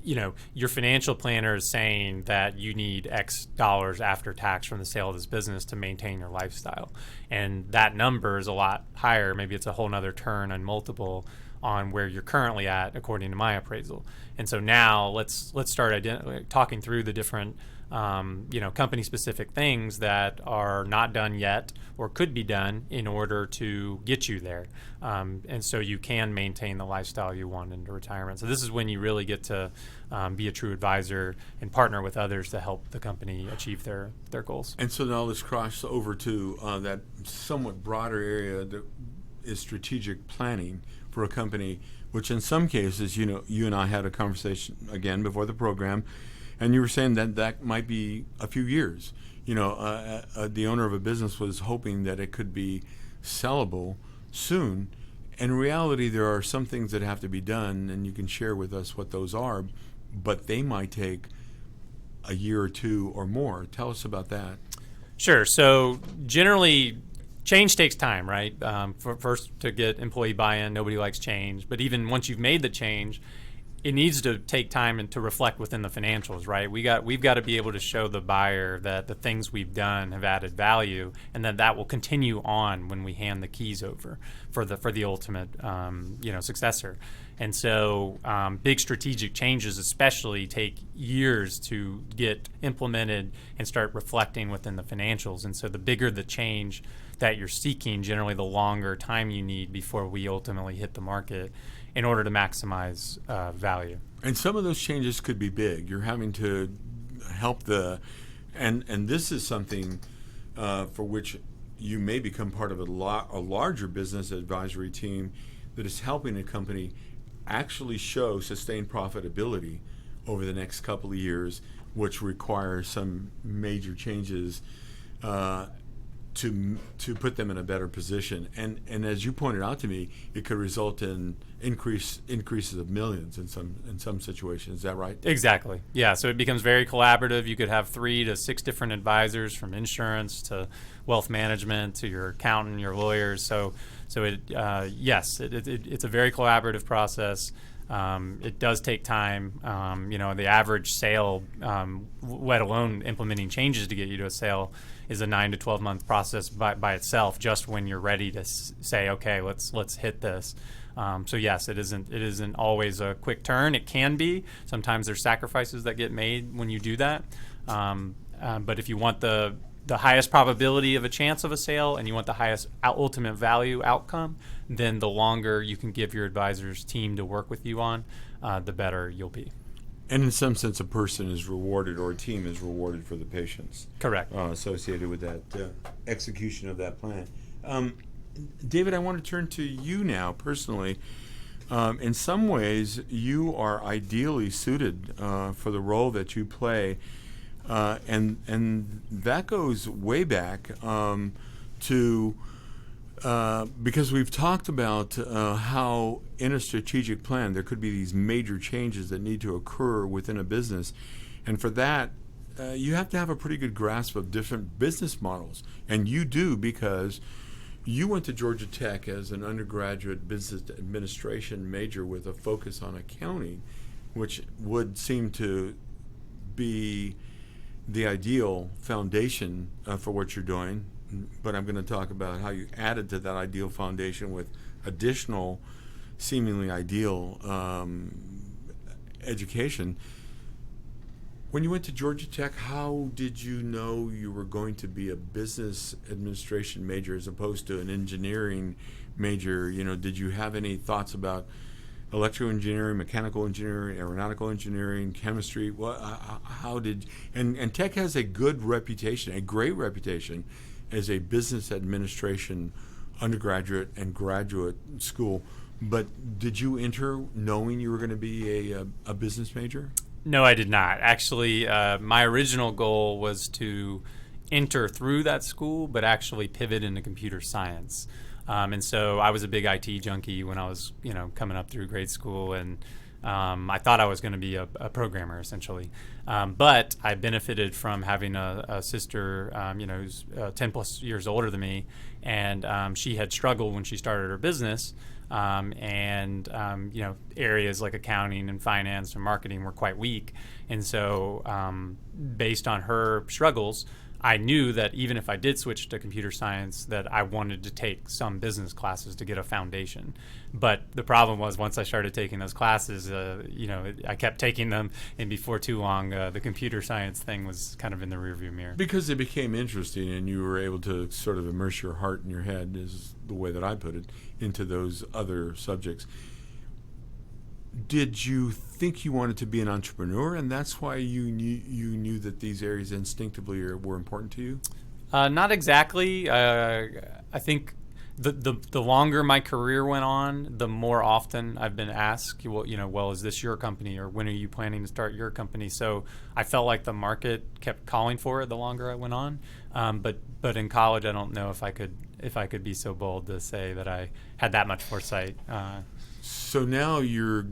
your financial planner is saying that you need X dollars after tax from the sale of this business to maintain your lifestyle. And that number is a lot higher. Maybe it's a whole nother turn and multiple on where you're currently at according to my appraisal. And so now let's start talking through the different company specific things that are not done yet or could be done in order to get you there, and so you can maintain the lifestyle you want into retirement. So this is when you really get to be a true advisor and partner with others to help the company achieve their goals. And so now let's cross over to that somewhat broader area that is strategic planning for a company, which in some cases, you and I had a conversation again before the program, and you were saying that might be a few years. The owner of a business was hoping that it could be sellable soon. In reality, there are some things that have to be done, and you can share with us what those are, but they might take a year or two or more. Tell us about that. Sure. So generally, change takes time, right? First, to get employee buy-in, nobody likes change. But even once you've made the change, it needs to take time and to reflect within the financials, right? We've got to be able to show the buyer that the things we've done have added value, and that will continue on when we hand the keys over for the ultimate successor. And so big strategic changes especially take years to get implemented and start reflecting within the financials. And so the bigger the change that you're seeking, generally the longer time you need before we ultimately hit the market in order to maximize value. And some of those changes could be big. You're having to help and this is something for which you may become part of a larger business advisory team that is helping a company actually show sustained profitability over the next couple of years, which requires some major changes to put them in a better position. And as you pointed out to me, it could result in increases of millions in some situations. Is that right? Exactly. Yeah. So it becomes very collaborative. You could have 3 to 6 different advisors, from insurance to wealth management to your accountant, your lawyers. So it's a very collaborative process. It does take time. The average sale, let alone implementing changes to get you to a sale, is a 9 to 12 month process by itself, just when you're ready to say, okay, let's hit this. So yes, it isn't always a quick turn. It can be. Sometimes there's sacrifices that get made when you do that. But if you want the highest probability of a chance of a sale and you want the highest ultimate value outcome, then the longer you can give your advisor's team to work with you on, the better you'll be. And in some sense, a person is rewarded, or a team is rewarded for the patience. Correct. Associated with that execution of that plan. David, I want to turn to you now personally. In some ways, you are ideally suited for the role that you play, and that goes way back to because we've talked about how in a strategic plan there could be these major changes that need to occur within a business, and for that you have to have a pretty good grasp of different business models, and you do, because you went to Georgia Tech as an undergraduate business administration major with a focus on accounting, which would seem to be the ideal foundation for what you're doing. But I'm going to talk about how you added to that ideal foundation with additional, seemingly ideal education. When you went to Georgia Tech, how did you know you were going to be a business administration major as opposed to an engineering major? Did you have any thoughts about electrical engineering, mechanical engineering, aeronautical engineering, chemistry? And Tech has a good reputation, a great reputation, as a business administration undergraduate and graduate school. But did you enter knowing you were going to be a business major? No, I did not. Actually, my original goal was to enter through that school, but actually pivot into computer science. And so I was a big IT junkie when I was, coming up through grade school, and I thought I was going to be a programmer essentially. But I benefited from having a sister, who's 10 plus years older than me, and she had struggled when she started her business. Areas like accounting and finance and marketing were quite weak. And so based on her struggles, I knew that even if I did switch to computer science, that I wanted to take some business classes to get a foundation. But the problem was once I started taking those classes, I kept taking them, and before too long, the computer science thing was kind of in the rearview mirror. Because it became interesting, and you were able to sort of immerse your heart and your head, is the way that I put it, into those other subjects. Did you think you wanted to be an entrepreneur, and that's why you knew that these areas instinctively were important to you? Not exactly. I think the longer my career went on, the more often I've been asked, well, is this your company, or when are you planning to start your company? So I felt like the market kept calling for it the longer I went on. But in college, I don't know if I could be so bold to say that I had that much foresight. So now you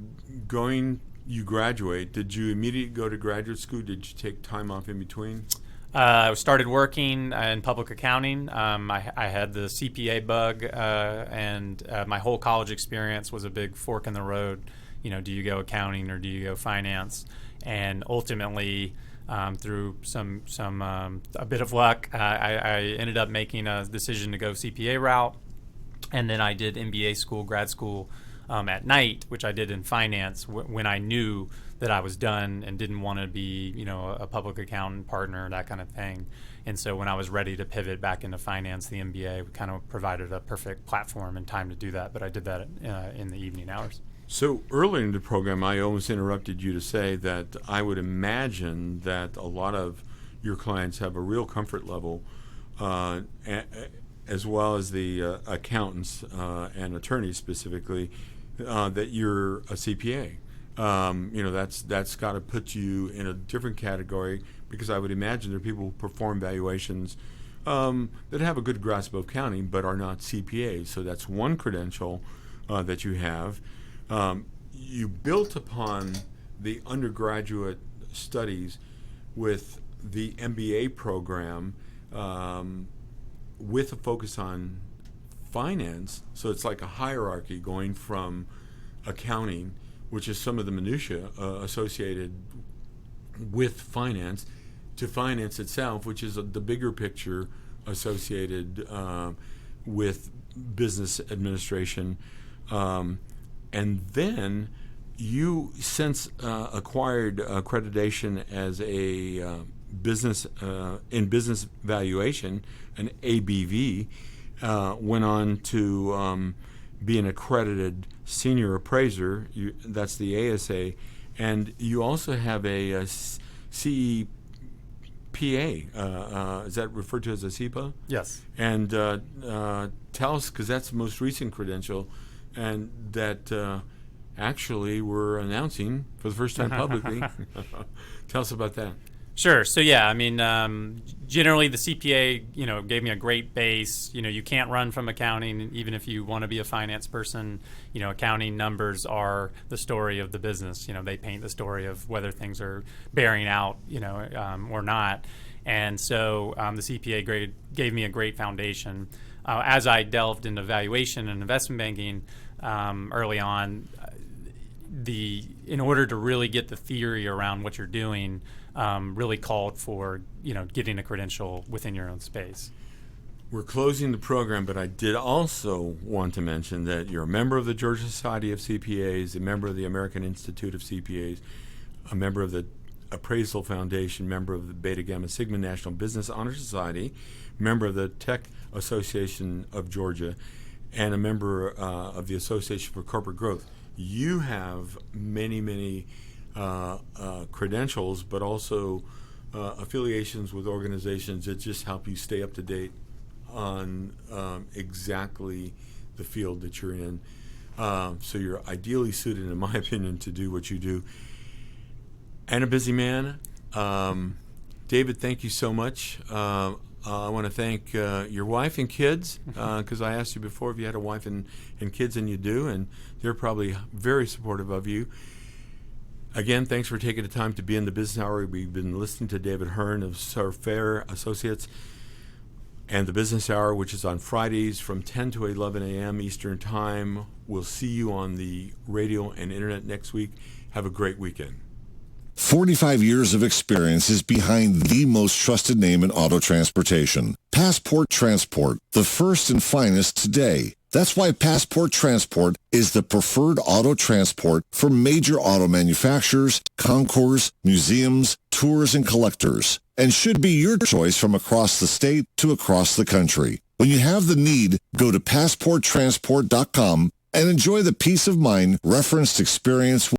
graduate. Did you immediately go to graduate school? Did you take time off in between? I started working in public accounting. I had the CPA bug, and my whole college experience was a big fork in the road. Do you go accounting or do you go finance? And ultimately, through a bit of luck, I ended up making a decision to go CPA route, and then I did MBA school, grad school. At night, which I did in finance, when I knew that I was done and didn't want to be, a public accountant partner, that kind of thing. And so when I was ready to pivot back into finance, the MBA kind of provided a perfect platform and time to do that. But I did that in the evening hours. So earlier in the program, I almost interrupted you to say that I would imagine that a lot of your clients have a real comfort level, as well as the accountants and attorneys specifically, that you're a CPA. That's got to put you in a different category, because I would imagine there are people who perform valuations that have a good grasp of accounting but are not CPAs. So that's one credential that you have. You built upon the undergraduate studies with the MBA program with a focus on finance, so it's like a hierarchy going from accounting, which is some of the minutiae associated with finance, to finance itself, which is the bigger picture associated with business administration. And then you since acquired accreditation as a business in business valuation, an ABV. Went on to be an accredited senior appraiser. That's the ASA. And you also have a CEPA. Is that referred to as a CEPA? Yes. And tell us, because that's the most recent credential, and that actually we're announcing for the first time publicly. Tell us about that. Sure. So yeah, I mean, generally the CPA, gave me a great base. You can't run from accounting, even if you want to be a finance person. Accounting numbers are the story of the business. They paint the story of whether things are bearing out, or not. And so the CPA grade gave me a great foundation. As I delved into valuation and investment banking early on, in order to really get the theory around what you're doing, really called for getting a credential within your own space. We're closing the program, but I did also want to mention that you're a member of the Georgia Society of CPAs, a member of the American Institute of CPAs, a member of the Appraisal Foundation, member of the Beta Gamma Sigma National Business Honor Society, member of the Tech Association of Georgia, and a member of the Association for Corporate Growth. You have many credentials, but also affiliations with organizations that just help you stay up to date on exactly the field that you're in. So you're ideally suited, in my opinion, to do what you do. And a busy man. David, thank you so much. I want to thank your wife and kids, because I asked you before if you had a wife and kids, and you do, and they're probably very supportive of you. Again, thanks for taking the time to be in the Business Hour. We've been listening to David Hern of Sofer Associates, and the Business Hour, which is on Fridays from 10 to 11 a.m. Eastern Time. We'll see you on the radio and internet next week. Have a great weekend. 45 years of experience is behind the most trusted name in auto transportation. Passport Transport, the first and finest today. That's why Passport Transport is the preferred auto transport for major auto manufacturers, concours, museums, tours, and collectors, and should be your choice from across the state to across the country. When you have the need, go to PassportTransport.com and enjoy the peace of mind referenced experience